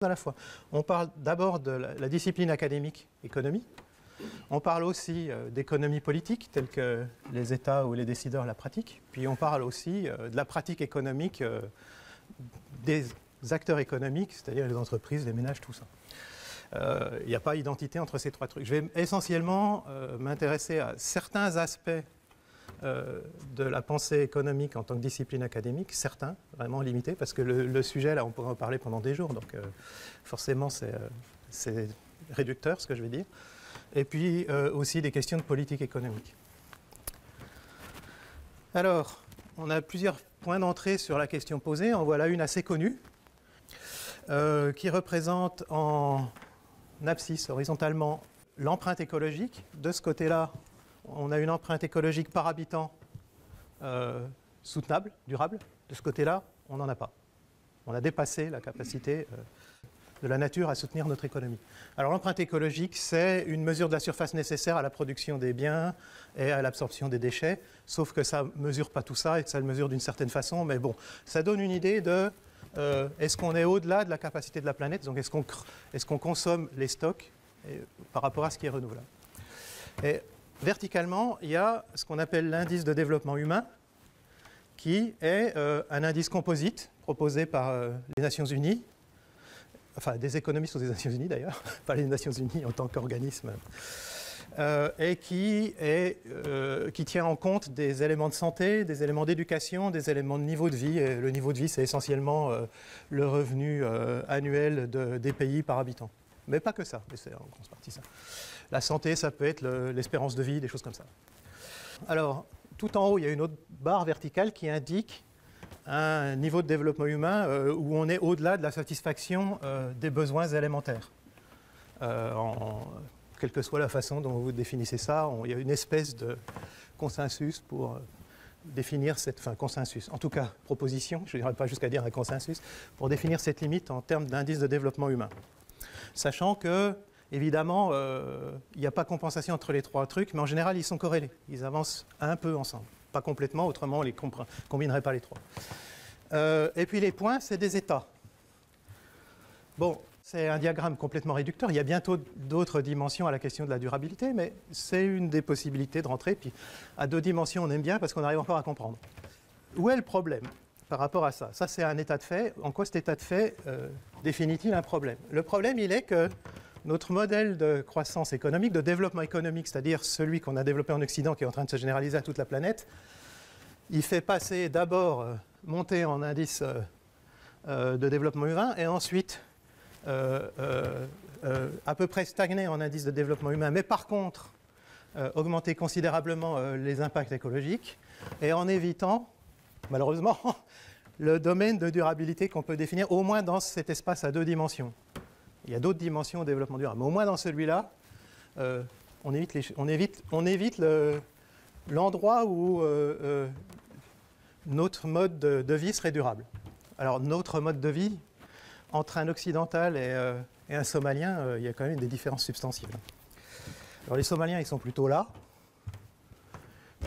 à la fois. On parle d'abord de la discipline académique, économie. On parle aussi d'économie politique, telle que les États ou les décideurs la pratiquent. Puis on parle aussi de la pratique économique des acteurs économiques, c'est-à-dire les entreprises, les ménages, tout ça. Il n'y a pas d'identité entre ces trois trucs. Je vais essentiellement m'intéresser à certains aspects de la pensée économique en tant que discipline académique, certains, vraiment limités, parce que le sujet, là, on pourrait en parler pendant des jours, donc forcément, c'est réducteur, ce que je vais dire. Et puis aussi des questions de politique économique. Alors, on a plusieurs points d'entrée sur la question posée. En voilà une assez connue, qui représente en abscisse, horizontalement, l'empreinte écologique. De ce côté-là, on a une empreinte écologique par habitant soutenable, durable. De ce côté-là, on n'en a pas. On a dépassé la capacité de la nature à soutenir notre économie. Alors l'empreinte écologique, c'est une mesure de la surface nécessaire à la production des biens et à l'absorption des déchets, sauf que ça ne mesure pas tout ça et que ça le mesure d'une certaine façon, mais bon, ça donne une idée de est-ce qu'on est au-delà de la capacité de la planète, donc est-ce qu'on consomme les stocks par rapport à ce qui est renouvelable. Et verticalement, il y a ce qu'on appelle l'indice de développement humain, qui est un indice composite proposé par les Nations Unies, enfin des économistes aux Nations Unies d'ailleurs, pas les Nations Unies en tant qu'organisme, et qui tient en compte des éléments de santé, des éléments d'éducation, des éléments de niveau de vie. Et le niveau de vie, c'est essentiellement le revenu annuel des pays par habitant. Mais pas que ça, mais c'est en grosse partie ça. La santé, ça peut être l'espérance de vie, des choses comme ça. Alors, tout en haut, il y a une autre barre verticale qui indique un niveau de développement humain où on est au-delà de la satisfaction des besoins élémentaires. Quelle que soit la façon dont vous définissez ça, il y a une espèce de consensus pour définir consensus, en tout cas proposition, je n'irai pas jusqu'à dire un consensus, pour définir cette limite en termes d'indice de développement humain. Sachant que, évidemment, il n'y a pas compensation entre les trois trucs, mais en général, ils sont corrélés. Ils avancent un peu ensemble. Pas complètement, autrement, on ne les combinerait pas les trois. Et puis les points, c'est des états. Bon, c'est un diagramme complètement réducteur. Il y a bientôt d'autres dimensions à la question de la durabilité, mais c'est une des possibilités de rentrer. Puis à deux dimensions, on aime bien parce qu'on arrive encore à comprendre. Où est le problème par rapport à ça? Ça, c'est un état de fait. En quoi cet état de fait définit-il un problème? Le problème, il est que notre modèle de croissance économique, de développement économique, c'est-à-dire celui qu'on a développé en Occident, qui est en train de se généraliser à toute la planète, il fait passer d'abord monter en indice de développement humain et ensuite à peu près stagner en indice de développement humain, mais par contre augmenter considérablement les impacts écologiques et en évitant, malheureusement, le domaine de durabilité qu'on peut définir au moins dans cet espace à deux dimensions. Il y a d'autres dimensions au développement durable, mais au moins dans celui-là, on évite l'endroit où notre mode de vie serait durable. Alors notre mode de vie, entre un occidental et un somalien, il y a quand même des différences substantielles. Alors les somaliens, ils sont plutôt là,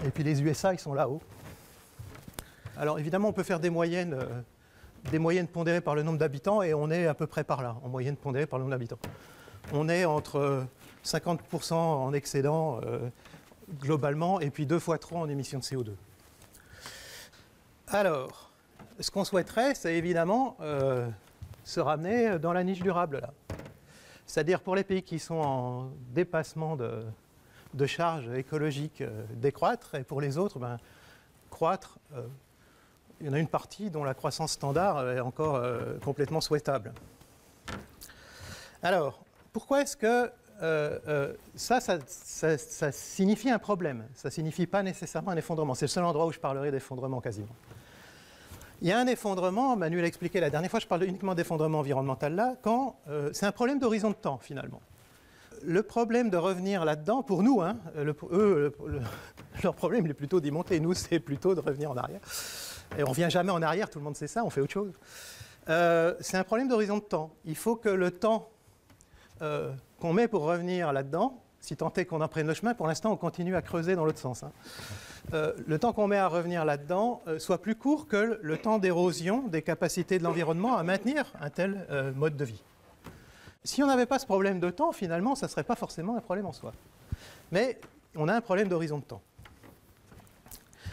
et puis les USA, ils sont là-haut. Alors évidemment, on peut faire des moyennes pondérées par le nombre d'habitants, et on est à peu près par là, en moyenne pondérée par le nombre d'habitants. On est entre 50% en excédent globalement, et puis 2 fois trop en émissions de CO2. Alors, ce qu'on souhaiterait, c'est évidemment se ramener dans la niche durable, là. C'est-à-dire pour les pays qui sont en dépassement de charges écologiques, décroître, et pour les autres, croître. Il y en a une partie dont la croissance standard est encore complètement souhaitable. Alors, pourquoi est-ce que ça signifie un problème? Ça ne signifie pas nécessairement un effondrement. C'est le seul endroit où je parlerai d'effondrement quasiment. Il y a un effondrement, Manuel a expliqué la dernière fois, je parle uniquement d'effondrement environnemental là, quand c'est un problème d'horizon de temps finalement. Le problème de revenir là-dedans, pour nous, hein, leur problème il est plutôt d'y monter, nous c'est plutôt de revenir en arrière. Et on ne revient jamais en arrière, tout le monde sait ça, on fait autre chose. C'est un problème d'horizon de temps. Il faut que le temps qu'on met pour revenir là-dedans, si tant est qu'on en prenne le chemin, pour l'instant on continue à creuser dans l'autre sens. Hein. Le temps qu'on met à revenir là-dedans soit plus court que le temps d'érosion des capacités de l'environnement à maintenir un tel mode de vie. Si on n'avait pas ce problème de temps, finalement, ça ne serait pas forcément un problème en soi. Mais on a un problème d'horizon de temps.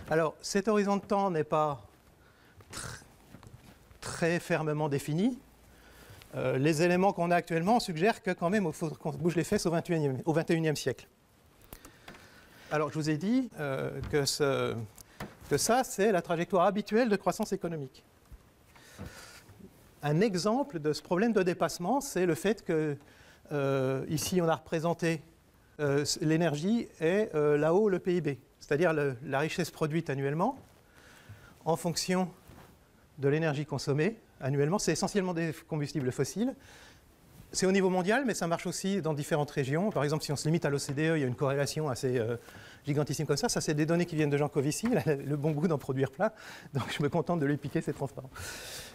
Alors, cet horizon de temps n'est pas très fermement défini. Les éléments qu'on a actuellement suggèrent que quand même, il faut qu'on bouge les fesses au XXIe siècle. Alors, je vous ai dit que ça, c'est la trajectoire habituelle de croissance économique. Un exemple de ce problème de dépassement, c'est le fait que, ici, on a représenté l'énergie et là-haut le PIB, c'est-à-dire la richesse produite annuellement en fonction de l'énergie consommée annuellement. C'est essentiellement des combustibles fossiles. C'est au niveau mondial, mais ça marche aussi dans différentes régions. Par exemple, si on se limite à l'OCDE, il y a une corrélation assez gigantissime comme ça. Ça, c'est des données qui viennent de Jean Covici, il a le bon goût d'en produire plein. Donc, je me contente de lui piquer, c'est transparent.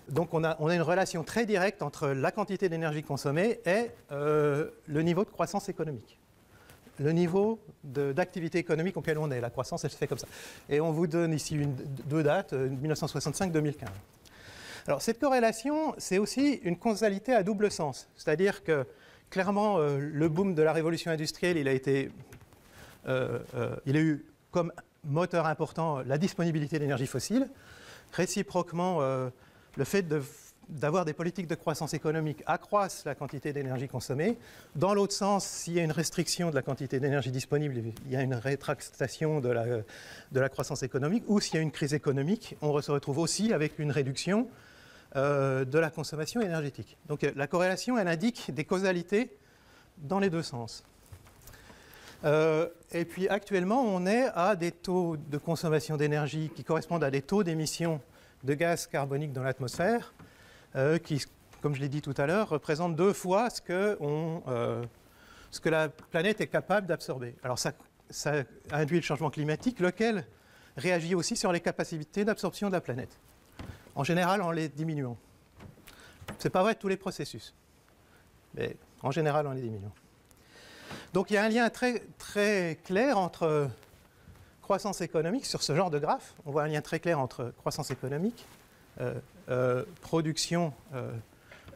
Donc, on a une relation très directe entre la quantité d'énergie consommée et le niveau de croissance économique. Le niveau d'activité économique auquel on est. La croissance, elle se fait comme ça. Et on vous donne ici deux dates, 1965-2015. Alors, cette corrélation, c'est aussi une causalité à double sens. C'est-à-dire que, clairement, le boom de la révolution industrielle, il a eu comme moteur important la disponibilité d'énergie fossile. Réciproquement, le fait d'avoir des politiques de croissance économique accroissent la quantité d'énergie consommée. Dans l'autre sens, s'il y a une restriction de la quantité d'énergie disponible, il y a une rétractation de la croissance économique. Ou s'il y a une crise économique, on se retrouve aussi avec une réduction de la consommation énergétique. Donc la corrélation, elle indique des causalités dans les deux sens. Et puis actuellement, on est à des taux de consommation d'énergie qui correspondent à des taux d'émission de gaz carbonique dans l'atmosphère qui, comme je l'ai dit tout à l'heure, représentent 2 fois ce que la planète est capable d'absorber. Alors ça induit le changement climatique, lequel réagit aussi sur les capacités d'absorption de la planète. En général, en les diminuant. Ce n'est pas vrai de tous les processus, mais en général, en les diminuant. Donc il y a un lien très, très clair entre croissance économique, sur ce genre de graphe, on voit un lien très clair entre croissance économique, production,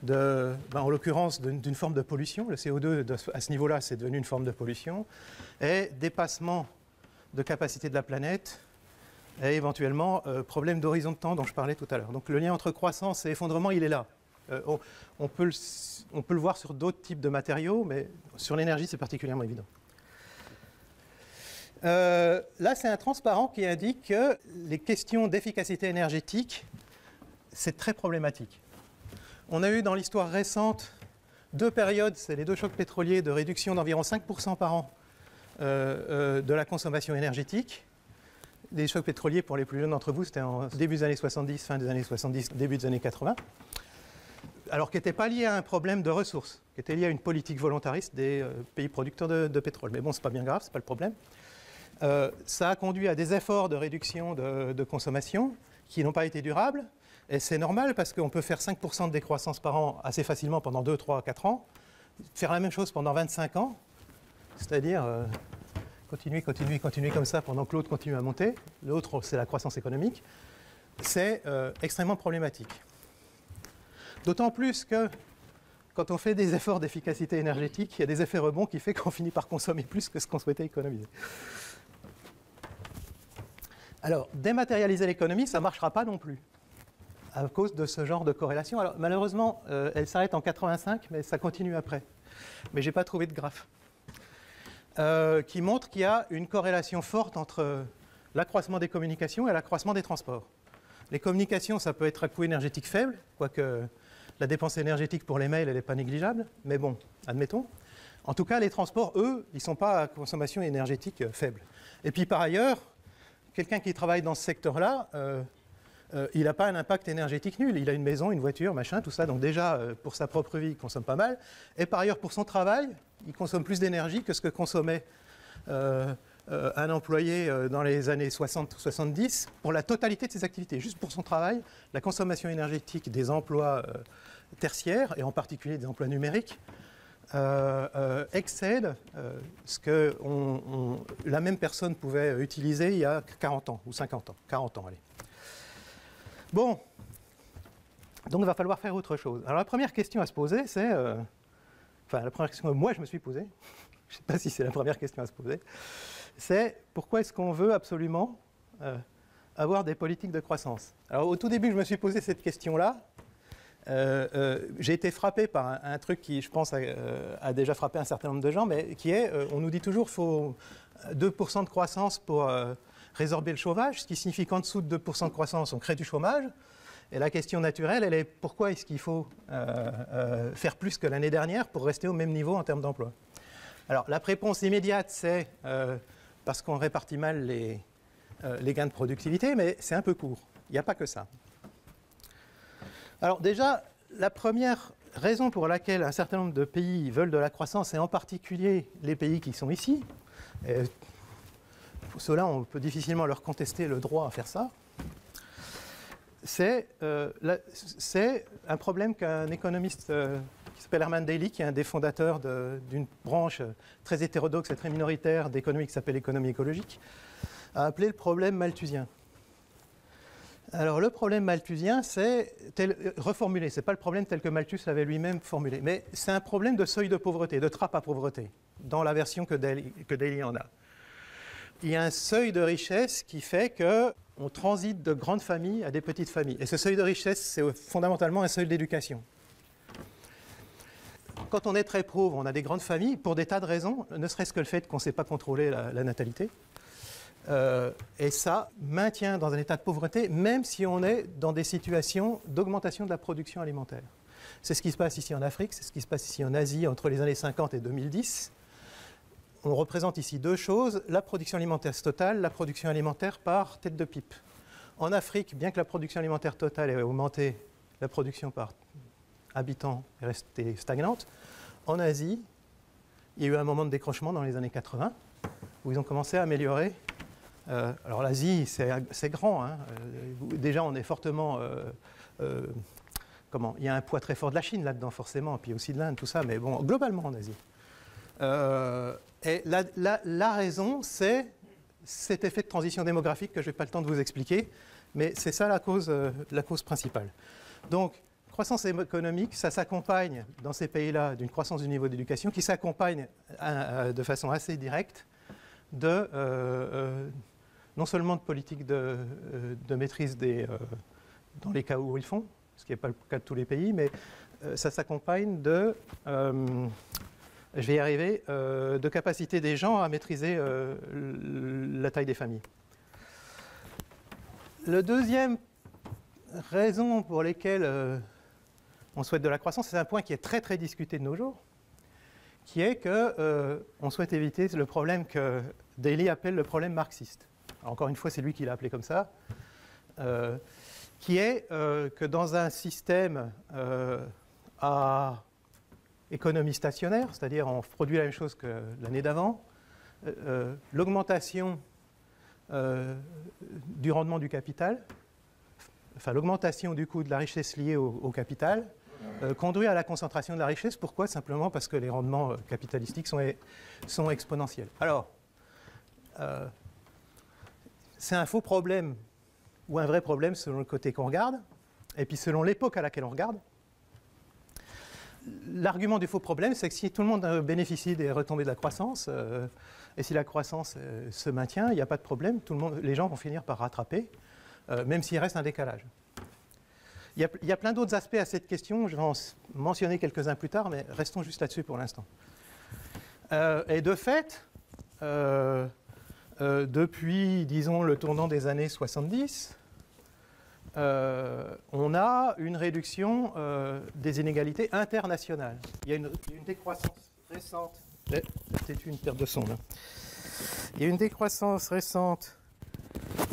en l'occurrence d'une forme de pollution, le CO2 à ce niveau-là c'est devenu une forme de pollution, et dépassement de capacité de la planète, et éventuellement problème d'horizon de temps dont je parlais tout à l'heure. Donc le lien entre croissance et effondrement, il est là. On peut le voir sur d'autres types de matériaux, mais sur l'énergie, c'est particulièrement évident. Là, c'est un transparent qui indique que les questions d'efficacité énergétique, c'est très problématique. On a eu dans l'histoire récente 2 périodes, c'est les 2 chocs pétroliers, de réduction d'environ 5% par an de la consommation énergétique. Les chocs pétroliers, pour les plus jeunes d'entre vous, c'était en début des années 70, fin des années 70, début des années 80. Alors qui n'était pas lié à un problème de ressources, qui était lié à une politique volontariste des pays producteurs de pétrole. Mais bon, ce n'est pas bien grave, ce n'est pas le problème. Ça a conduit à des efforts de réduction de consommation qui n'ont pas été durables. Et c'est normal parce qu'on peut faire 5% de décroissance par an assez facilement pendant 2, 3, 4 ans. Faire la même chose pendant 25 ans, c'est-à-dire continuer comme ça pendant que l'autre continue à monter. L'autre, c'est la croissance économique. C'est extrêmement problématique. D'autant plus que quand on fait des efforts d'efficacité énergétique, il y a des effets rebonds qui font qu'on finit par consommer plus que ce qu'on souhaitait économiser. Alors, dématérialiser l'économie, ça ne marchera pas non plus, à cause de ce genre de corrélation. Alors, malheureusement, elle s'arrête en 85, mais ça continue après. Mais je n'ai pas trouvé de graphe qui montre qu'il y a une corrélation forte entre l'accroissement des communications et l'accroissement des transports. Les communications, ça peut être à coût énergétique faible, quoique la dépense énergétique pour les mails, elle n'est pas négligeable, mais bon, admettons. En tout cas, les transports, eux, ils ne sont pas à consommation énergétique faible. Et puis par ailleurs, quelqu'un qui travaille dans ce secteur-là, il n'a pas un impact énergétique nul. Il a une maison, une voiture, machin, tout ça. Donc déjà, pour sa propre vie, il consomme pas mal. Et par ailleurs, pour son travail, il consomme plus d'énergie que ce que consommait un employé dans les années 60 ou 70 pour la totalité de ses activités. Juste pour son travail, la consommation énergétique des emplois tertiaires, et en particulier des emplois numériques, excède ce que la même personne pouvait utiliser il y a 40 ans, ou 50 ans. 40 ans, allez. Bon, donc il va falloir faire autre chose. Alors la première question à se poser, c'est enfin la première question que moi je me suis posée, je ne sais pas si c'est la première question à se poser, c'est pourquoi est-ce qu'on veut absolument avoir des politiques de croissance? Alors au tout début, je me suis posé cette question-là. J'ai été frappé par un truc qui, je pense, a déjà frappé un certain nombre de gens, mais qui est, on nous dit toujours qu'il faut 2% de croissance pour résorber le chômage, ce qui signifie qu'en dessous de 2% de croissance, on crée du chômage. Et la question naturelle, elle est pourquoi est-ce qu'il faut faire plus que l'année dernière pour rester au même niveau en termes d'emploi? Alors la réponse immédiate, c'est parce qu'on répartit mal les gains de productivité, mais c'est un peu court. Il n'y a pas que ça. Alors déjà, la première raison pour laquelle un certain nombre de pays veulent de la croissance, et en particulier les pays qui sont ici, et pour cela on peut difficilement leur contester le droit à faire ça, c'est un problème qu'un économiste qui s'appelle Herman Daly, qui est un des fondateurs d'une branche très hétérodoxe et très minoritaire d'économie qui s'appelle l'économie écologique, a appelé le problème malthusien. Alors le problème malthusien, c'est reformulé, ce n'est pas le problème tel que Malthus l'avait lui-même formulé, mais c'est un problème de seuil de pauvreté, de trappe à pauvreté, dans la version que Daly en a. Il y a un seuil de richesse qui fait qu'on transite de grandes familles à des petites familles. Et ce seuil de richesse, c'est fondamentalement un seuil d'éducation. Quand on est très pauvre, on a des grandes familles pour des tas de raisons, ne serait-ce que le fait qu'on ne sait pas contrôler la natalité. Et ça maintient dans un état de pauvreté, même si on est dans des situations d'augmentation de la production alimentaire. C'est ce qui se passe ici en Afrique, c'est ce qui se passe ici en Asie entre les années 50 et 2010. On représente ici deux choses, la production alimentaire totale, la production alimentaire par tête de pipe. En Afrique, bien que la production alimentaire totale ait augmenté, la production par habitant est restée stagnante. En Asie, il y a eu un moment de décrochement dans les années 80, où ils ont commencé à améliorer. Alors l'Asie, c'est grand. Hein. Déjà, on est fortement... il y a un poids très fort de la Chine là-dedans, forcément, puis aussi de l'Inde, tout ça, mais bon, globalement en Asie. Et la raison, c'est cet effet de transition démographique que je n'ai pas le temps de vous expliquer, mais c'est ça la cause principale. Donc, croissance économique, ça s'accompagne dans ces pays-là d'une croissance du niveau d'éducation qui s'accompagne de façon assez directe non seulement de politiques de maîtrise dans les cas où ils font, ce qui n'est pas le cas de tous les pays, mais ça s'accompagne de... je vais y arriver, de capacité des gens à maîtriser la taille des familles. La deuxième raison pour laquelle on souhaite de la croissance, c'est un point qui est très très discuté de nos jours, qui est qu'on souhaite éviter le problème que Daly appelle le problème marxiste. Alors, encore une fois, c'est lui qui l'a appelé comme ça, qui est que dans un système à économie stationnaire, c'est-à-dire on produit la même chose que l'année d'avant, l'augmentation du rendement du capital, enfin l'augmentation du coût de la richesse liée au capital, conduit à la concentration de la richesse. Pourquoi? Simplement parce que les rendements capitalistiques sont exponentiels. Alors, c'est un faux problème ou un vrai problème selon le côté qu'on regarde, et puis selon l'époque à laquelle on regarde. L'argument du faux problème, c'est que si tout le monde bénéficie des retombées de la croissance, et si la croissance se maintient, il n'y a pas de problème, les gens vont finir par rattraper, même s'il reste un décalage. Il y a plein d'autres aspects à cette question, je vais en mentionner quelques-uns plus tard, mais restons juste là-dessus pour l'instant. Et de fait, depuis, disons, le tournant des années 70, on a une réduction des inégalités internationales. Il y a une décroissance récente. Peut-être une perte de son, là. Il y a une décroissance récente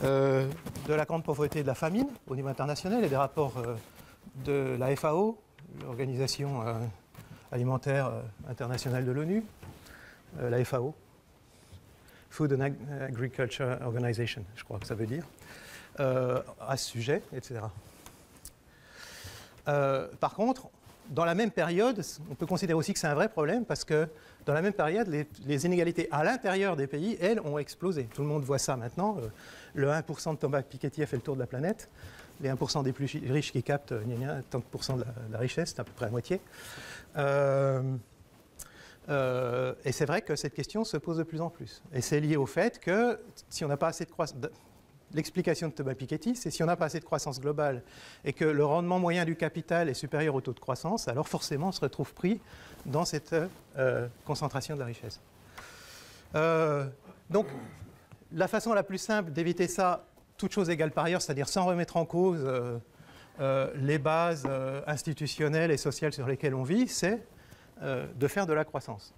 de la grande pauvreté et de la famine au niveau international et des rapports de la FAO, l'Organisation alimentaire internationale de l'ONU, la FAO, Food and Agriculture Organization, je crois que ça veut dire, à ce sujet, etc. Par contre, dans la même période, on peut considérer aussi que c'est un vrai problème parce que dans la même période, les inégalités à l'intérieur des pays, elles, ont explosé. Tout le monde voit ça maintenant. Le 1% de Thomas Piketty a fait le tour de la planète. Les 1% des plus riches qui captent 30% de la richesse, c'est à peu près la moitié. Et c'est vrai que cette question se pose de plus en plus. Et c'est lié au fait que si on n'a pas assez de croissance, l'explication de Thomas Piketty, c'est si on n'a pas assez de croissance globale et que le rendement moyen du capital est supérieur au taux de croissance, alors forcément on se retrouve pris dans cette concentration de la richesse. Donc la façon la plus simple d'éviter ça, toute chose égale par ailleurs, c'est-à-dire sans remettre en cause les bases institutionnelles et sociales sur lesquelles on vit, c'est de faire de la croissance.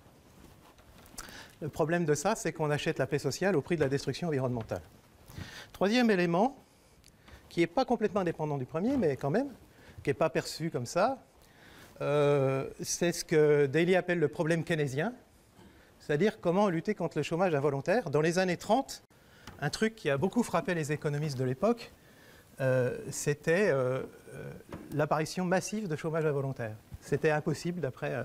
Le problème de ça, c'est qu'on achète la paix sociale au prix de la destruction environnementale. Troisième élément, qui n'est pas complètement indépendant du premier, mais quand même, qui n'est pas perçu comme ça, c'est ce que Daly appelle le problème keynésien, c'est-à-dire comment lutter contre le chômage involontaire. Dans les années 30, un truc qui a beaucoup frappé les économistes de l'époque, c'était l'apparition massive de chômage involontaire. C'était impossible d'après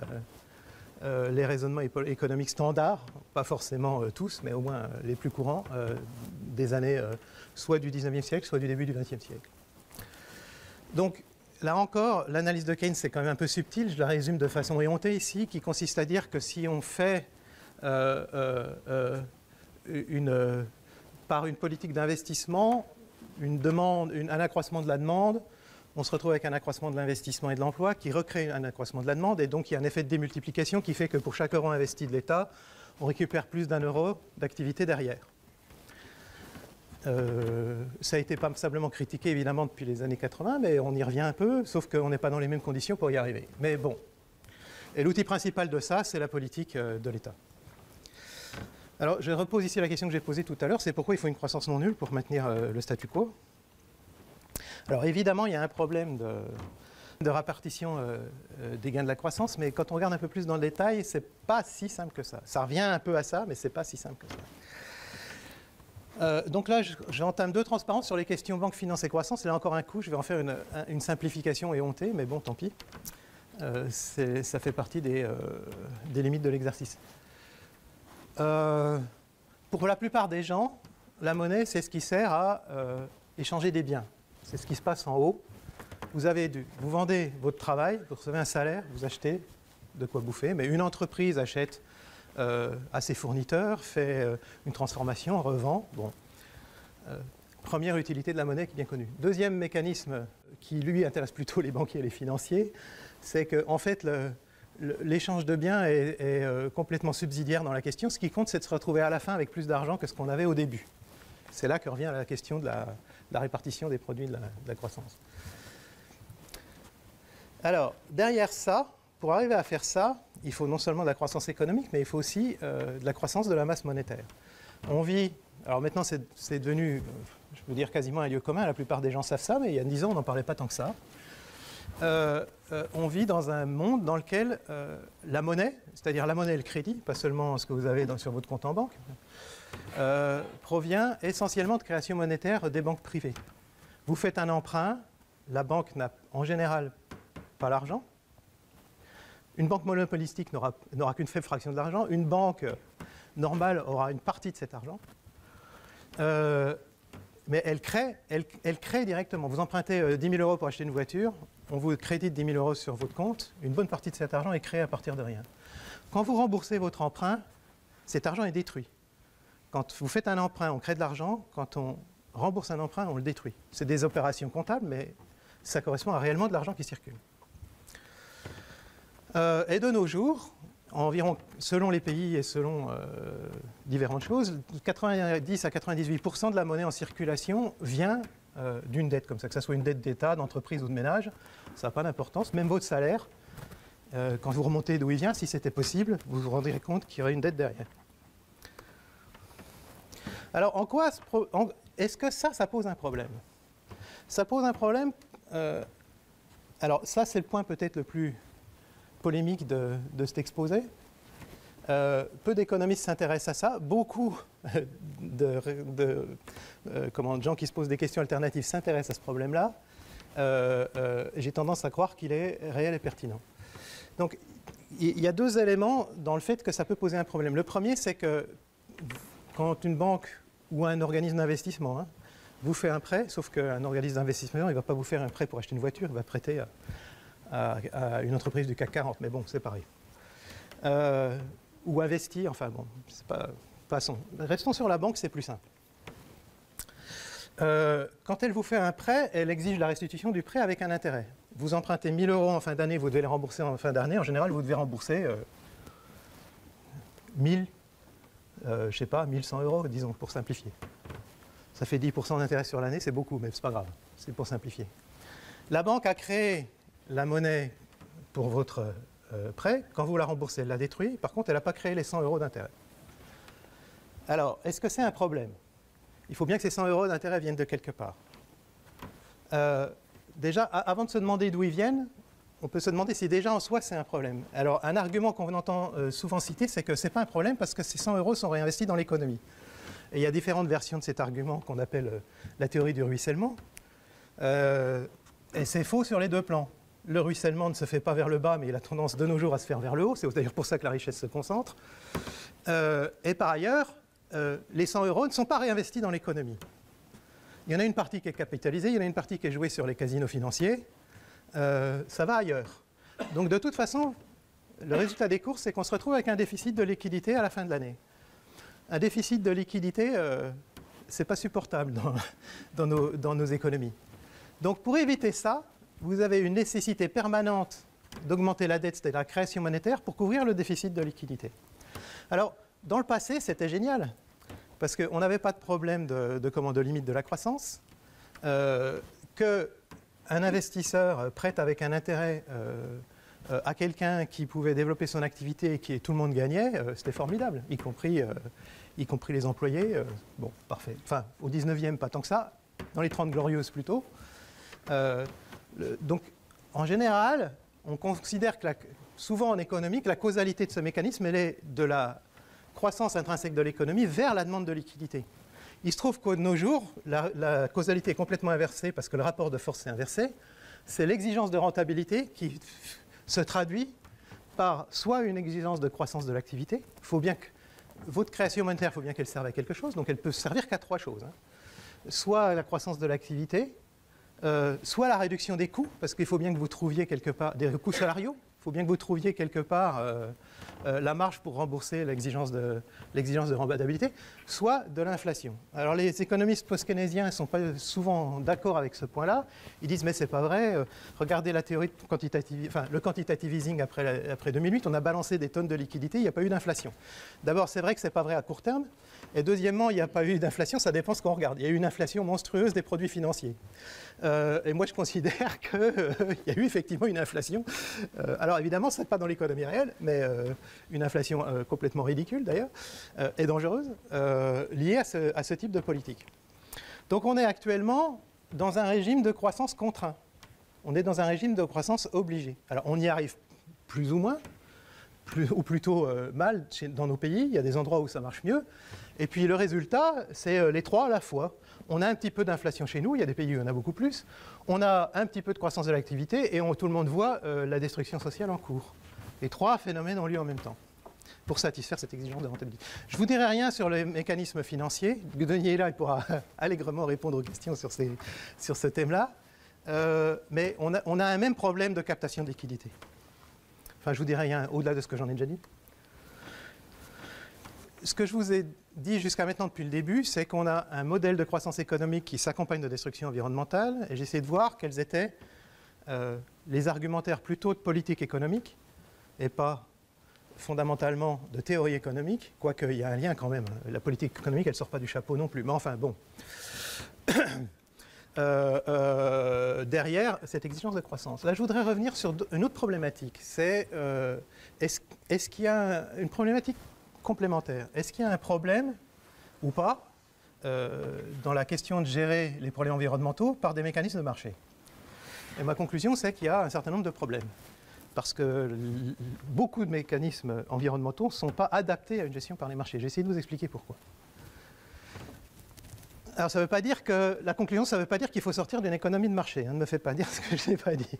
les raisonnements économiques standards, pas forcément tous, mais au moins les plus courants, des années soit du 19e siècle, soit du début du 20e siècle. Donc là encore, l'analyse de Keynes c'est quand même un peu subtile, je la résume de façon éhontée ici, qui consiste à dire que si on fait par une politique d'investissement, un accroissement de la demande, on se retrouve avec un accroissement de l'investissement et de l'emploi qui recrée un accroissement de la demande et donc il y a un effet de démultiplication qui fait que pour chaque euro investi de l'État, on récupère plus d'un euro d'activité derrière. Ça a été passablement critiqué évidemment depuis les années 80, mais on y revient un peu, sauf qu'on n'est pas dans les mêmes conditions pour y arriver. Mais bon. Et l'outil principal de ça, c'est la politique de l'État. Alors je repose ici la question que j'ai posée tout à l'heure, c'est pourquoi il faut une croissance non nulle pour maintenir le statu quo. Alors évidemment, il y a un problème de répartition des gains de la croissance, mais quand on regarde un peu plus dans le détail, ce n'est pas si simple que ça. Ça revient un peu à ça, mais ce n'est pas si simple que ça. Donc là, j'entame deux transparences sur les questions banque, finance et croissance. Et là encore un coup, je vais en faire une simplification éhontée, mais bon, tant pis. Ça fait partie des limites de l'exercice. Pour la plupart des gens, la monnaie, c'est ce qui sert à échanger des biens. C'est ce qui se passe en haut. Vous vendez votre travail, vous recevez un salaire, vous achetez de quoi bouffer, mais une entreprise achète à ses fournisseurs, fait une transformation, revend. Bon. Première utilité de la monnaie qui est bien connue. Deuxième mécanisme qui, lui, intéresse plutôt les banquiers et les financiers, c'est qu'en fait, l'échange de biens est complètement subsidiaire dans la question. Ce qui compte, c'est de se retrouver à la fin avec plus d'argent que ce qu'on avait au début. C'est là que revient la question de la répartition des produits de la croissance. Alors, derrière ça, pour arriver à faire ça, il faut non seulement de la croissance économique, mais il faut aussi de la croissance de la masse monétaire. On vit, alors maintenant c'est devenu, je veux dire, quasiment un lieu commun, la plupart des gens savent ça, mais il y a 10 ans, on n'en parlait pas tant que ça. On vit dans un monde dans lequel la monnaie, c'est-à-dire la monnaie et le crédit, pas seulement ce que vous avez sur votre compte en banque, provient essentiellement de création monétaire des banques privées. Vous faites un emprunt, la banque n'a en général pas l'argent. Une banque monopolistique n'aura qu'une faible fraction de l'argent. Une banque normale aura une partie de cet argent. Mais elle crée directement. Vous empruntez 10 000 euros pour acheter une voiture, on vous crédite 10 000 euros sur votre compte, une bonne partie de cet argent est créée à partir de rien. Quand vous remboursez votre emprunt, cet argent est détruit. Quand vous faites un emprunt, on crée de l'argent. Quand on rembourse un emprunt, on le détruit. C'est des opérations comptables, mais ça correspond à réellement de l'argent qui circule. Et de nos jours, environ, selon les pays et selon différentes choses, 90 à 98% de la monnaie en circulation vient d'une dette comme ça, que ce soit une dette d'État, d'entreprise ou de ménage. Ça n'a pas d'importance. Même votre salaire, quand vous remontez d'où il vient, si c'était possible, vous vous rendrez compte qu'il y aurait une dette derrière. Alors, en quoi est-ce que ça pose un problème? Ça pose un problème. Alors, ça, c'est le point peut-être le plus polémique de cet exposé. Peu d'économistes s'intéressent à ça. Beaucoup de gens qui se posent des questions alternatives s'intéressent à ce problème-là. J'ai tendance à croire qu'il est réel et pertinent. Donc, il y a deux éléments dans le fait que ça peut poser un problème. Le premier, c'est que quand une banque ou un organisme d'investissement vous fait un prêt, sauf qu'un organisme d'investissement, il ne va pas vous faire un prêt pour acheter une voiture, il va prêter à une entreprise du CAC 40, mais bon, c'est pareil. ou investie, enfin bon, c'est pas, passons. Restons sur la banque, c'est plus simple. Quand elle vous fait un prêt, elle exige la restitution du prêt avec un intérêt. Vous empruntez 1 000 € en fin d'année, vous devez les rembourser en fin d'année. En général, vous devez rembourser 1 100 €, disons, pour simplifier. Ça fait 10% d'intérêt sur l'année, c'est beaucoup, mais c'est pas grave, c'est pour simplifier. La banque a créé la monnaie pour votre prêt. Quand vous la remboursez, elle la détruit. Par contre, elle n'a pas créé les 100 € d'intérêt. Alors, est-ce que c'est un problème? Il faut bien que ces 100 € d'intérêt viennent de quelque part. Déjà, avant de se demander d'où ils viennent, on peut se demander si déjà en soi c'est un problème. Alors, un argument qu'on entend souvent citer, c'est que ce n'est pas un problème parce que ces 100 € sont réinvestis dans l'économie. Et il y a différentes versions de cet argument qu'on appelle la théorie du ruissellement. Et c'est faux sur les deux plans. Le ruissellement ne se fait pas vers le bas, mais il a tendance de nos jours à se faire vers le haut. C'est d'ailleurs pour ça que la richesse se concentre. Et par ailleurs, les 100 € ne sont pas réinvestis dans l'économie. Il y en a une partie qui est capitalisée, il y en a une partie qui est jouée sur les casinos financiers. Ça va ailleurs. Donc de toute façon, le résultat des courses, c'est qu'on se retrouve avec un déficit de liquidité à la fin de l'année. Un déficit de liquidité, ce n'est pas supportable dans nos économies. Donc pour éviter ça, vous avez une nécessité permanente d'augmenter la dette, c'est-à-dire la création monétaire, pour couvrir le déficit de liquidité. Alors, dans le passé, c'était génial, parce qu'on n'avait pas de problème de limite de la croissance, qu'un investisseur prête avec un intérêt à quelqu'un qui pouvait développer son activité et qui tout le monde gagnait, c'était formidable, y compris les employés. Bon, parfait. Enfin, au 19e, pas tant que ça, dans les 30 glorieuses plutôt. Donc, en général, on considère que souvent en économie, que la causalité de ce mécanisme, elle est de la croissance intrinsèque de l'économie vers la demande de liquidité. Il se trouve qu'au de nos jours, la causalité est complètement inversée parce que le rapport de force est inversé. C'est l'exigence de rentabilité qui se traduit par soit une exigence de croissance de l'activité. Il faut bien que votre création monétaire, il faut bien qu'elle serve à quelque chose, donc elle peut servir qu'à 3 choses. Soit la croissance de l'activité, soit la réduction des coûts, parce qu'il faut bien que vous trouviez quelque part des coûts salariaux, il faut bien que vous trouviez quelque part la marge pour rembourser l'exigence de rentabilité, soit de l'inflation. Alors les économistes post-keynésiens ne sont pas souvent d'accord avec ce point-là. Ils disent mais c'est pas vrai, regardez la théorie de le quantitative easing après 2008, on a balancé des tonnes de liquidités, il n'y a pas eu d'inflation. D'abord c'est vrai que c'est pas vrai à court terme, et deuxièmement il n'y a pas eu d'inflation, ça dépend ce qu'on regarde. Il y a eu une inflation monstrueuse des produits financiers. Et moi je considère qu'il y a eu effectivement une inflation. Alors évidemment ce n'est pas dans l'économie réelle, mais une inflation complètement ridicule d'ailleurs, et dangereuse, liée à ce type de politique. Donc on est actuellement dans un régime de croissance contraint. On est dans un régime de croissance obligé. Alors on y arrive plus ou moins, ou plutôt mal dans nos pays, il y a des endroits où ça marche mieux, et puis le résultat, c'est les trois à la fois. On a un petit peu d'inflation chez nous, il y a des pays où on a beaucoup plus, on a un petit peu de croissance de l'activité, et tout le monde voit la destruction sociale en cours. Les trois phénomènes ont lieu en même temps, pour satisfaire cette exigence de rentabilité. Je ne vous dirai rien sur les mécanismes financiers. Denis est là, il pourra allègrement répondre aux questions sur ce thème-là. Mais on a un même problème de captation de liquidité. Enfin, je vous dirai rien au-delà de ce que j'en ai déjà dit. Ce que je vous ai dit jusqu'à maintenant depuis le début, c'est qu'on a un modèle de croissance économique qui s'accompagne de destruction environnementale. Et j'ai essayé de voir quels étaient les argumentaires plutôt de politique économique et pas fondamentalement de théorie économique, quoique il y a un lien quand même. La politique économique, elle ne sort pas du chapeau non plus. Mais enfin, bon. Derrière cette exigence de croissance. Là, je voudrais revenir sur une autre problématique. C'est est-ce qu'il y a une problématique complémentaire? Est-ce qu'il y a un problème ou pas dans la question de gérer les problèmes environnementaux par des mécanismes de marché? Et ma conclusion, c'est qu'il y a un certain nombre de problèmes. Parce que beaucoup de mécanismes environnementaux ne sont pas adaptés à une gestion par les marchés. J'ai essayé de vous expliquer pourquoi. Alors ça ne veut pas dire que, la conclusion, ça ne veut pas dire qu'il faut sortir d'une économie de marché. Ne me faites pas dire ce que je n'ai pas dit.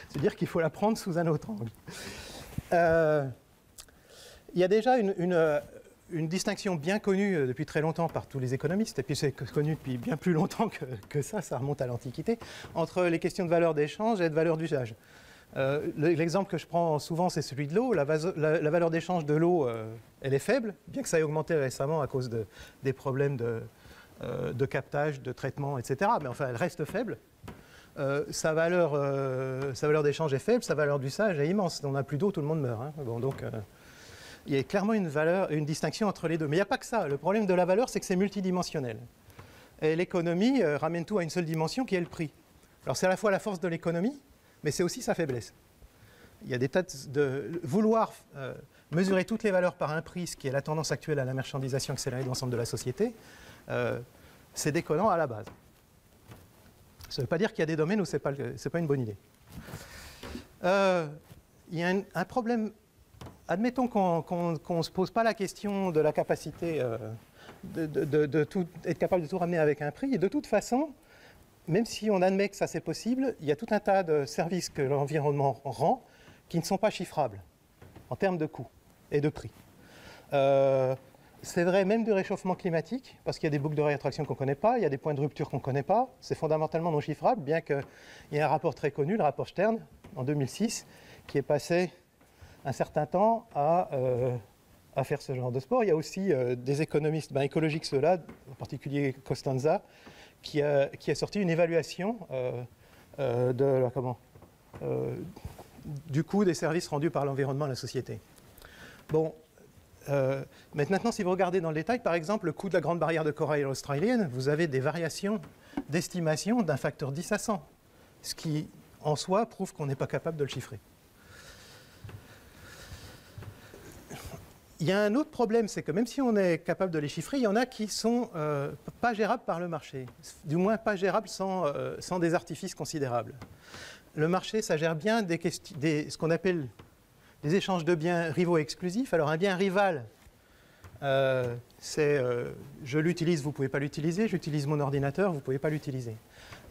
C'est-à-dire qu'il faut la prendre sous un autre angle. Il y a déjà une distinction bien connue depuis très longtemps par tous les économistes, et puis c'est connu depuis bien plus longtemps que ça remonte à l'Antiquité, entre les questions de valeur d'échange et de valeur d'usage. L'exemple que je prends souvent, c'est celui de l'eau. La valeur d'échange de l'eau, elle est faible, bien que ça ait augmenté récemment à cause des problèmes de captage, de traitement, etc. Mais enfin, elle reste faible. Sa valeur d'échange est faible, sa valeur d'usage est immense. On n'a plus d'eau, tout le monde meurt. Hein. Bon, donc, il y a clairement une distinction entre les deux. Mais il n'y a pas que ça. Le problème de la valeur, c'est que c'est multidimensionnel. Et l'économie ramène tout à une seule dimension qui est le prix. Alors c'est à la fois la force de l'économie, mais c'est aussi sa faiblesse. Il y a des tas de vouloir mesurer toutes les valeurs par un prix, ce qui est la tendance actuelle à la marchandisation accélérée de l'ensemble de la société, c'est déconnant à la base. Ça ne veut pas dire qu'il y a des domaines où ce n'est pas une bonne idée. Il y a un problème. Admettons qu'on ne se pose pas la question de la capacité de tout, être capable de tout ramener avec un prix. Et de toute façon, même si on admet que ça c'est possible, il y a tout un tas de services que l'environnement rend qui ne sont pas chiffrables en termes de coûts et de prix. C'est vrai même du réchauffement climatique, parce qu'il y a des boucles de réattraction qu'on ne connaît pas, il y a des points de rupture qu'on ne connaît pas. C'est fondamentalement non chiffrable, bien qu'il y ait un rapport très connu, le rapport Stern, en 2006, qui est passé un certain temps à faire ce genre de sport. Il y a aussi des économistes écologiques, ceux-là, en particulier Costanza, qui a sorti une évaluation du coût des services rendus par l'environnement à la société. Bon, mais maintenant, si vous regardez dans le détail, par exemple, le coût de la grande barrière de corail australienne, vous avez des variations d'estimation d'un facteur 10 à 100, ce qui, en soi, prouve qu'on n'est pas capable de le chiffrer. Il y a un autre problème, c'est que même si on est capable de les chiffrer, il y en a qui ne sont pas gérables par le marché, du moins pas gérables sans des artifices considérables. Le marché, ça gère bien ce qu'on appelle des échanges de biens rivaux exclusifs. Alors un bien rival, c'est je l'utilise, vous ne pouvez pas l'utiliser, j'utilise mon ordinateur, vous ne pouvez pas l'utiliser.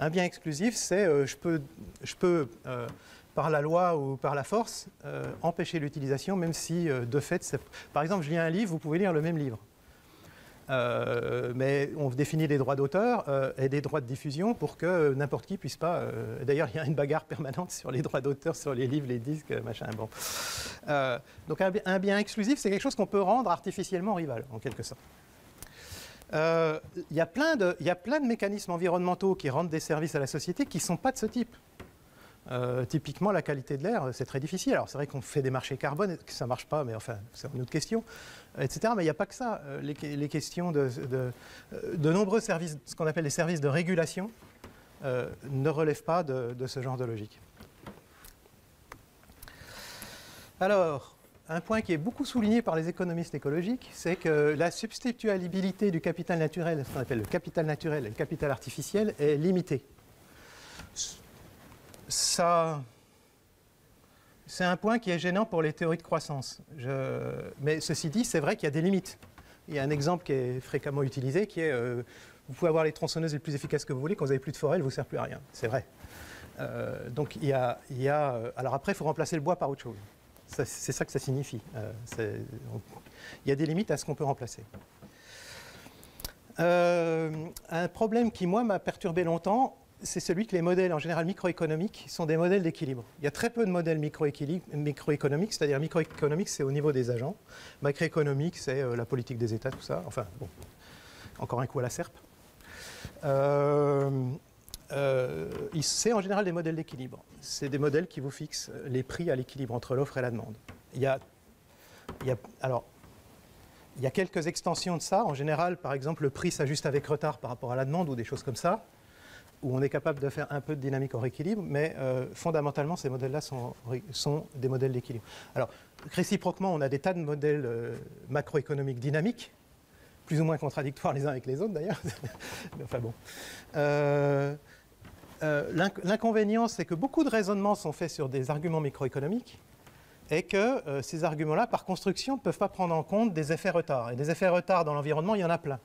Un bien exclusif, c'est je peux par la loi ou par la force, empêcher l'utilisation, même si, de fait, par exemple, je lis un livre, vous pouvez lire le même livre. Mais on définit des droits d'auteur et des droits de diffusion pour que n'importe qui puisse pas... D'ailleurs, il y a une bagarre permanente sur les droits d'auteur, sur les livres, les disques, machin, bon. Donc un bien exclusif, c'est quelque chose qu'on peut rendre artificiellement rival, en quelque sorte. Il y a plein de mécanismes environnementaux qui rendent des services à la société qui ne sont pas de ce type. Typiquement, la qualité de l'air, c'est très difficile. Alors, c'est vrai qu'on fait des marchés carbone, que ça ne marche pas, mais enfin, c'est une autre question, etc. Mais il n'y a pas que ça. Les questions de nombreux services, ce qu'on appelle les services de régulation, ne relèvent pas de ce genre de logique. Alors, un point qui est beaucoup souligné par les économistes écologiques, c'est que la substituabilité du capital naturel, ce qu'on appelle le capital naturel et le capital artificiel, est limitée. Ça, c'est un point qui est gênant pour les théories de croissance. Mais ceci dit, c'est vrai qu'il y a des limites. Il y a un exemple qui est fréquemment utilisé, qui est vous pouvez avoir les tronçonneuses les plus efficaces que vous voulez, quand vous n'avez plus de forêt, elles ne vous servent plus à rien. C'est vrai. Donc alors après, il faut remplacer le bois par autre chose. C'est ça que ça signifie. Il y a des limites à ce qu'on peut remplacer. Un problème qui, moi, m'a perturbé longtemps, c'est celui que les modèles, en général microéconomiques, sont des modèles d'équilibre. Il y a très peu de modèles microéconomiques, c'est-à-dire microéconomique, c'est au niveau des agents. Macroéconomique, c'est la politique des États, tout ça. Enfin, bon, encore un coup à la serpe. C'est en général des modèles d'équilibre. C'est des modèles qui vous fixent les prix à l'équilibre entre l'offre et la demande. Il y a quelques extensions de ça. En général, par exemple, le prix s'ajuste avec retard par rapport à la demande ou des choses comme ça, où on est capable de faire un peu de dynamique en rééquilibre, mais fondamentalement, ces modèles-là sont des modèles d'équilibre. Alors, réciproquement, on a des tas de modèles macroéconomiques dynamiques, plus ou moins contradictoires les uns avec les autres d'ailleurs. Enfin bon. L'inconvénient, c'est que beaucoup de raisonnements sont faits sur des arguments microéconomiques et que ces arguments-là, par construction, ne peuvent pas prendre en compte des effets retards. Et des effets retards dans l'environnement, il y en a plein.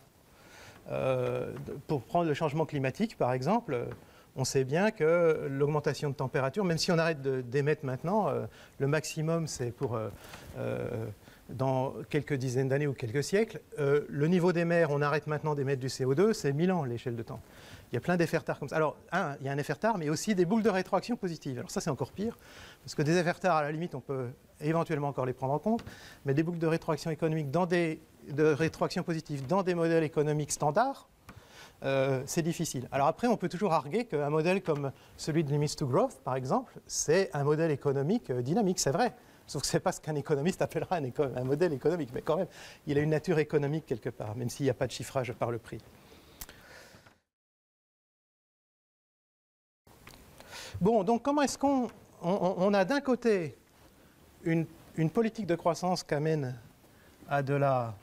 Pour prendre le changement climatique, par exemple, on sait bien que l'augmentation de température, même si on arrête d'émettre maintenant, le maximum, c'est pour dans quelques dizaines d'années ou quelques siècles. Le niveau des mers, on arrête maintenant d'émettre du CO2, c'est 1000 ans l'échelle de temps. Il y a plein d'effets retard comme ça. Alors, il y a un effet retard, mais aussi des boules de rétroaction positives. Alors ça, c'est encore pire, parce que des effets retard, à la limite, on peut éventuellement encore les prendre en compte, mais des boucles de rétroaction économique de rétroaction positive dans des modèles économiques standards, c'est difficile. Alors après, on peut toujours arguer qu'un modèle comme celui de Limits to Growth, par exemple, c'est un modèle économique dynamique, c'est vrai. Sauf que ce n'est pas ce qu'un économiste appellera un modèle économique. Mais quand même, il a une nature économique quelque part, même s'il n'y a pas de chiffrage par le prix. Bon, donc comment est-ce qu'on a d'un côté une politique de croissance qui amène à de la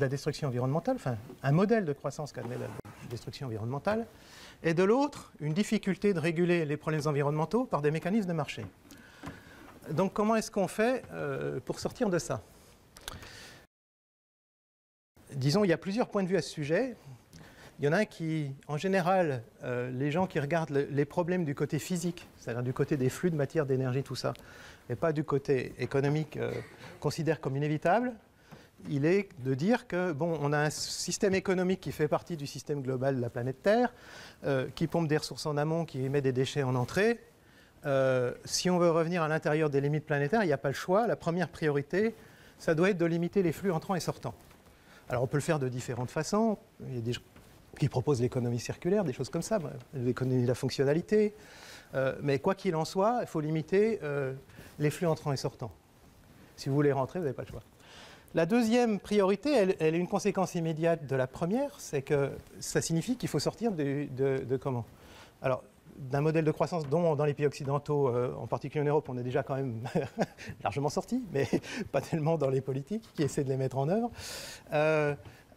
destruction environnementale, enfin un modèle de croissance qui amène à la destruction environnementale, et de l'autre, une difficulté de réguler les problèmes environnementaux par des mécanismes de marché. Donc comment est-ce qu'on fait pour sortir de ça? Disons, il y a plusieurs points de vue à ce sujet. Il y en a un qui, en général, les gens qui regardent les problèmes du côté physique, c'est-à-dire du côté des flux de matière, d'énergie, tout ça, et pas du côté économique, considèrent comme inévitable. Il est de dire que, bon, on a un système économique qui fait partie du système global de la planète Terre, qui pompe des ressources en amont, qui émet des déchets en entrée. Si on veut revenir à l'intérieur des limites planétaires, il n'y a pas le choix. La première priorité, ça doit être de limiter les flux entrants et sortants. Alors on peut le faire de différentes façons. Il y a des gens qui proposent l'économie circulaire, des choses comme ça, l'économie de la fonctionnalité. Mais quoi qu'il en soit, il faut limiter les flux entrants et sortants. Si vous voulez rentrer, vous n'avez pas le choix. La deuxième priorité, elle est une conséquence immédiate de la première, c'est que ça signifie qu'il faut sortir de comment? Alors, d'un modèle de croissance dont dans les pays occidentaux, en particulier en Europe, on est déjà quand même largement sorti, mais pas tellement dans les politiques qui essaient de les mettre en œuvre.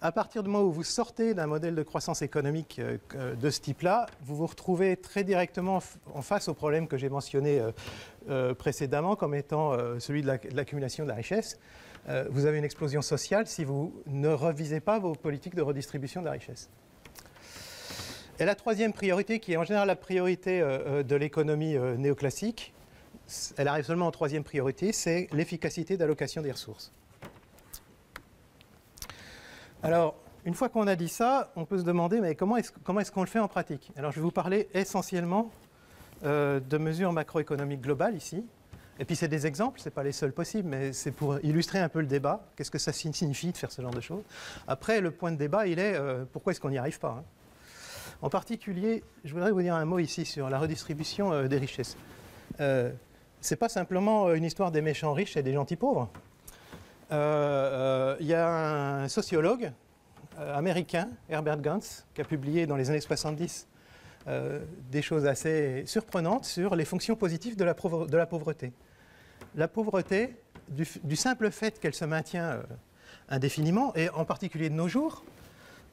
À partir du moment où vous sortez d'un modèle de croissance économique de ce type-là, vous vous retrouvez très directement en face au problème que j'ai mentionné précédemment comme étant celui de l'accumulation de la richesse. Vous avez une explosion sociale si vous ne revisez pas vos politiques de redistribution de la richesse. Et la troisième priorité, qui est en général la priorité de l'économie néoclassique, elle arrive seulement en troisième priorité, c'est l'efficacité d'allocation des ressources. Alors, une fois qu'on a dit ça, on peut se demander, mais comment est-ce qu'on le fait en pratique? Alors, je vais vous parler essentiellement de mesures macroéconomiques globales ici. Et puis, c'est des exemples, ce n'est pas les seuls possibles, mais c'est pour illustrer un peu le débat. Qu'est-ce que ça signifie de faire ce genre de choses? Après, le point de débat, il est pourquoi est-ce qu'on n'y arrive pas, hein? En particulier, je voudrais vous dire un mot ici sur la redistribution des richesses. Ce n'est pas simplement une histoire des méchants riches et des gentils pauvres. Il y a un sociologue américain, Herbert Gantz, qui a publié dans les années 70 des choses assez surprenantes sur les fonctions positives de la pauvreté. La pauvreté, du simple fait qu'elle se maintient indéfiniment, et en particulier de nos jours,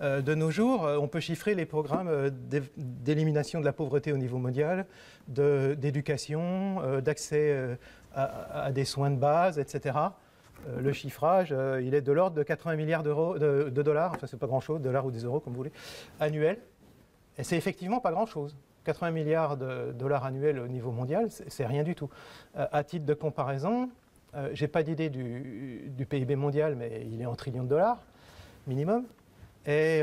on peut chiffrer les programmes d'élimination de la pauvreté au niveau mondial, d'éducation, d'accès à des soins de base, etc. Le chiffrage, il est de l'ordre de 80 milliards de dollars, enfin c'est pas grand-chose, dollars ou des euros comme vous voulez, annuels. Et c'est effectivement pas grand-chose. 80 milliards de dollars annuels au niveau mondial, c'est rien du tout. À titre de comparaison, j'ai pas d'idée du PIB mondial, mais il est en trillions de dollars minimum. Et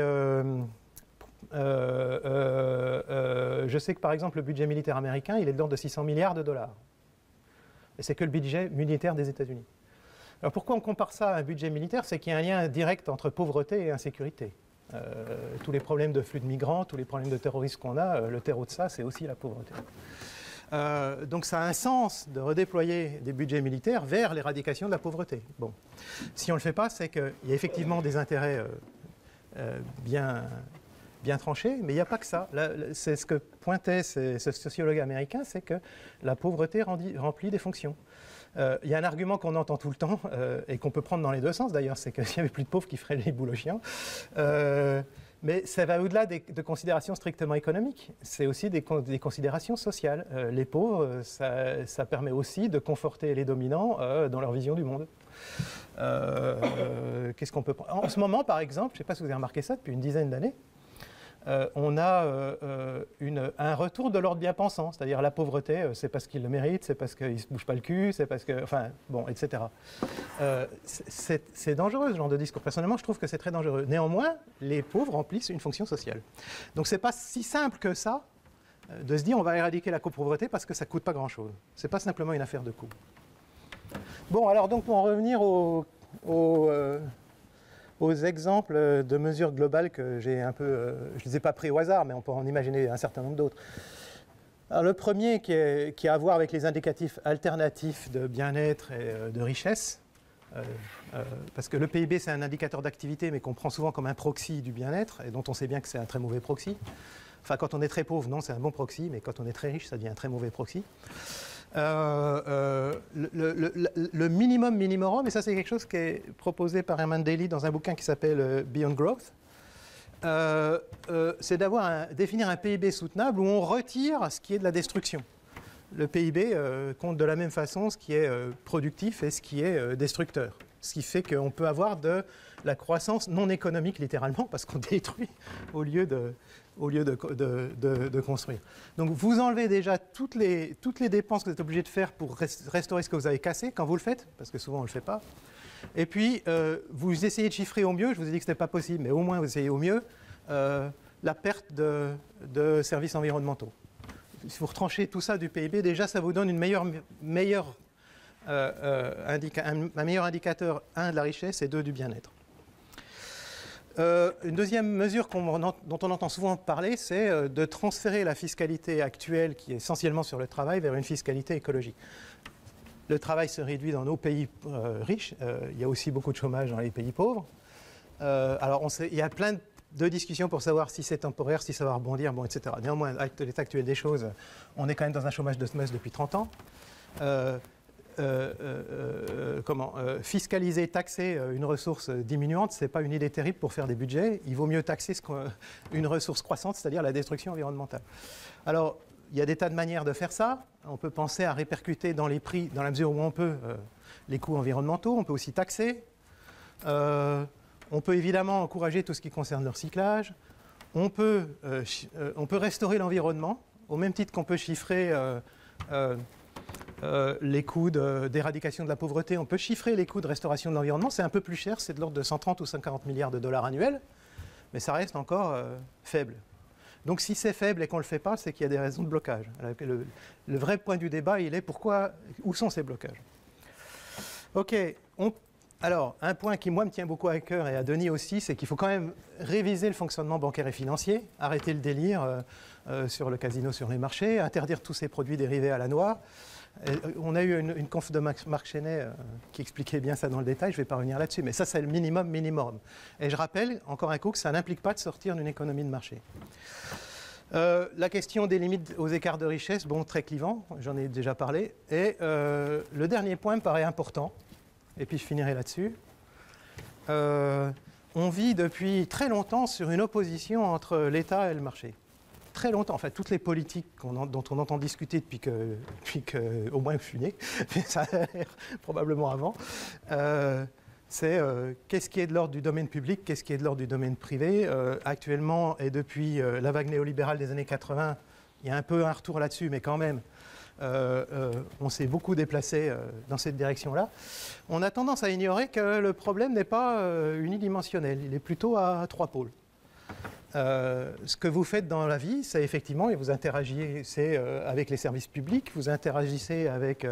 je sais que par exemple le budget militaire américain, il est de l'ordre de 600 milliards de dollars. Et c'est que le budget militaire des États-Unis. Alors pourquoi on compare ça à un budget militaire? C'est qu'il y a un lien direct entre pauvreté et insécurité. Tous les problèmes de flux de migrants, tous les problèmes de terrorisme qu'on a, le terreau de ça, c'est aussi la pauvreté. Donc ça a un sens de redéployer des budgets militaires vers l'éradication de la pauvreté. Bon. Si on ne le fait pas, c'est qu'il y a effectivement des intérêts bien tranchés, mais il n'y a pas que ça. C'est ce que pointait ce sociologue américain, c'est que la pauvreté remplit des fonctions. Il y a un argument qu'on entend tout le temps et qu'on peut prendre dans les deux sens d'ailleurs, c'est que s'il n'y avait plus de pauvres qui feraient les boulots chiants. Mais ça va au-delà de considérations strictement économiques. C'est aussi des considérations sociales. Les pauvres, ça permet aussi de conforter les dominants dans leur vision du monde. Qu'est-ce qu'on peut prendre? En ce moment, par exemple, je ne sais pas si vous avez remarqué ça, depuis une dizaine d'années, on a un retour de l'ordre bien pensant, c'est-à-dire la pauvreté, c'est parce qu'il le mérite, c'est parce qu'il ne se bouge pas le cul, c'est parce que, enfin, bon, etc. C'est dangereux ce genre de discours. Personnellement, je trouve que c'est très dangereux. Néanmoins, les pauvres remplissent une fonction sociale. Donc c'est pas si simple que ça de se dire on va éradiquer la copauvreté parce que ça ne coûte pas grand-chose. C'est pas simplement une affaire de coût. Bon, alors donc pour en revenir aux exemples de mesures globales que j'ai un peu, je ne les ai pas pris au hasard, mais on peut en imaginer un certain nombre d'autres. Alors le premier qui a à voir avec les indicatifs alternatifs de bien-être et de richesse, parce que le PIB c'est un indicateur d'activité mais qu'on prend souvent comme un proxy du bien-être et dont on sait bien que c'est un très mauvais proxy. Enfin quand on est très pauvre, non c'est un bon proxy, mais quand on est très riche ça devient un très mauvais proxy. Le minimum minimorum, et ça c'est quelque chose qui est proposé par Herman Daly dans un bouquin qui s'appelle Beyond Growth, c'est définir un PIB soutenable où on retire ce qui est de la destruction. Le PIB compte de la même façon ce qui est productif et ce qui est destructeur. Ce qui fait qu'on peut avoir de la croissance non économique littéralement parce qu'on détruit au lieu de construire. Donc vous enlevez déjà toutes les dépenses que vous êtes obligé de faire pour restaurer ce que vous avez cassé quand vous le faites, parce que souvent on ne le fait pas. Et puis vous essayez de chiffrer au mieux, je vous ai dit que ce n'était pas possible, mais au moins vous essayez au mieux la perte de services environnementaux. Si vous retranchez tout ça du PIB, déjà ça vous donne un meilleur indicateur, 1 de la richesse et 2 du bien-être. Une deuxième mesure dont on entend souvent parler, c'est de transférer la fiscalité actuelle, qui est essentiellement sur le travail, vers une fiscalité écologique. Le travail se réduit dans nos pays riches, il y a aussi beaucoup de chômage dans les pays pauvres. Alors il y a plein de discussions pour savoir si c'est temporaire, si ça va rebondir, bon, etc. Néanmoins, avec l'état actuel des choses, on est quand même dans un chômage de masse depuis 30 ans. Fiscaliser, taxer une ressource diminuante, ce n'est pas une idée terrible pour faire des budgets. Il vaut mieux taxer une ressource croissante, c'est-à-dire la destruction environnementale. Alors, il y a des tas de manières de faire ça. On peut penser à répercuter dans les prix, dans la mesure où on peut, les coûts environnementaux. On peut aussi taxer. On peut évidemment encourager tout ce qui concerne le recyclage. On peut restaurer l'environnement, au même titre qu'on peut chiffrer les coûts d'éradication de la pauvreté. On peut chiffrer les coûts de restauration de l'environnement. C'est un peu plus cher, c'est de l'ordre de 130 ou 140 milliards de dollars annuels, mais ça reste encore faible. Donc si c'est faible et qu'on ne le fait pas, c'est qu'il y a des raisons de blocage. Le vrai point du débat, il est où sont ces blocages? Ok, alors un point qui moi me tient beaucoup à cœur et à Denis aussi, c'est qu'il faut quand même réviser le fonctionnement bancaire et financier, arrêter le délire sur le casino sur les marchés, interdire tous ces produits dérivés à la noix. On a eu une conf de Marc Chenet qui expliquait bien ça dans le détail, je ne vais pas revenir là-dessus, mais ça c'est le minimum minimum. Et je rappelle encore un coup que ça n'implique pas de sortir d'une économie de marché. La question des limites aux écarts de richesse, bon, très clivant, j'en ai déjà parlé. Et le dernier point me paraît important, et puis je finirai là-dessus. On vit depuis très longtemps sur une opposition entre l'État et le marché. Très longtemps, enfin toutes les politiques dont on entend discuter depuis que au moins je suis né, mais ça a l'air probablement avant, c'est qu'est-ce qui est de l'ordre du domaine public, qu'est-ce qui est de l'ordre du domaine privé. Actuellement, et depuis la vague néolibérale des années 80, il y a un peu un retour là-dessus, mais quand même, on s'est beaucoup déplacé dans cette direction-là. On a tendance à ignorer que le problème n'est pas unidimensionnel, il est plutôt à 3 pôles. Ce que vous faites dans la vie, c'est effectivement, et vous interagissez avec les services publics, vous interagissez avec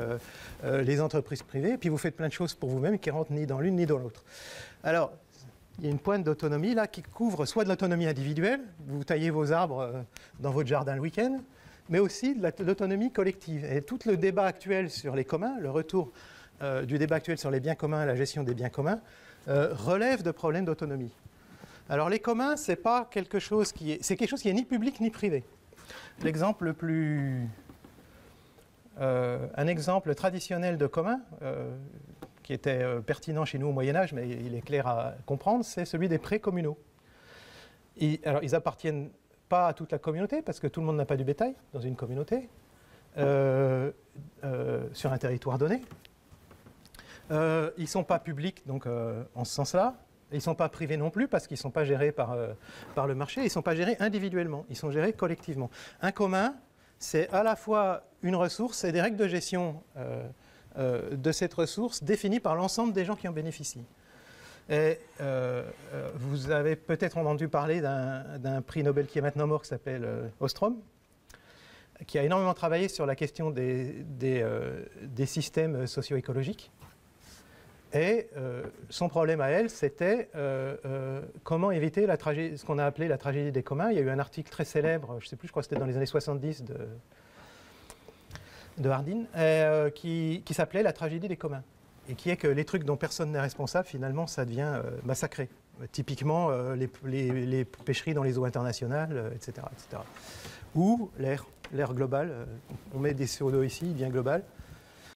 les entreprises privées, et puis vous faites plein de choses pour vous-même qui ne rentrent ni dans l'une ni dans l'autre. Alors, il y a une pointe d'autonomie là qui couvre soit de l'autonomie individuelle, vous taillez vos arbres dans votre jardin le week-end, mais aussi de l'autonomie collective. Et tout le débat actuel sur les communs, le retour du débat actuel sur les biens communs et la gestion des biens communs, relève de problèmes d'autonomie. Alors les communs, c'est quelque chose qui est ni public ni privé. L'exemple le plus, un exemple traditionnel de commun, qui était pertinent chez nous au Moyen-Âge, mais il est clair à comprendre, c'est celui des prés communaux. Alors ils appartiennent pas à toute la communauté, parce que tout le monde n'a pas du bétail dans une communauté, sur un territoire donné. Ils ne sont pas publics, donc en ce sens-là. Ils ne sont pas privés non plus parce qu'ils ne sont pas gérés par le marché, ils ne sont pas gérés individuellement, ils sont gérés collectivement. Un commun, c'est à la fois une ressource et des règles de gestion de cette ressource définies par l'ensemble des gens qui en bénéficient. Et vous avez peut-être entendu parler d'un prix Nobel qui est maintenant mort, qui s'appelle Ostrom, qui a énormément travaillé sur la question des systèmes socio-écologiques. Et son problème à elle, c'était comment éviter ce qu'on a appelé la tragédie des communs. Il y a eu un article très célèbre, je ne sais plus, je crois que c'était dans les années 70 de Hardin, qui s'appelait la tragédie des communs. Et qui est que les trucs dont personne n'est responsable, finalement, ça devient massacré. Typiquement, les pêcheries dans les eaux internationales, etc., etc. Ou l'air global. On met des CO2 ici, il devient global.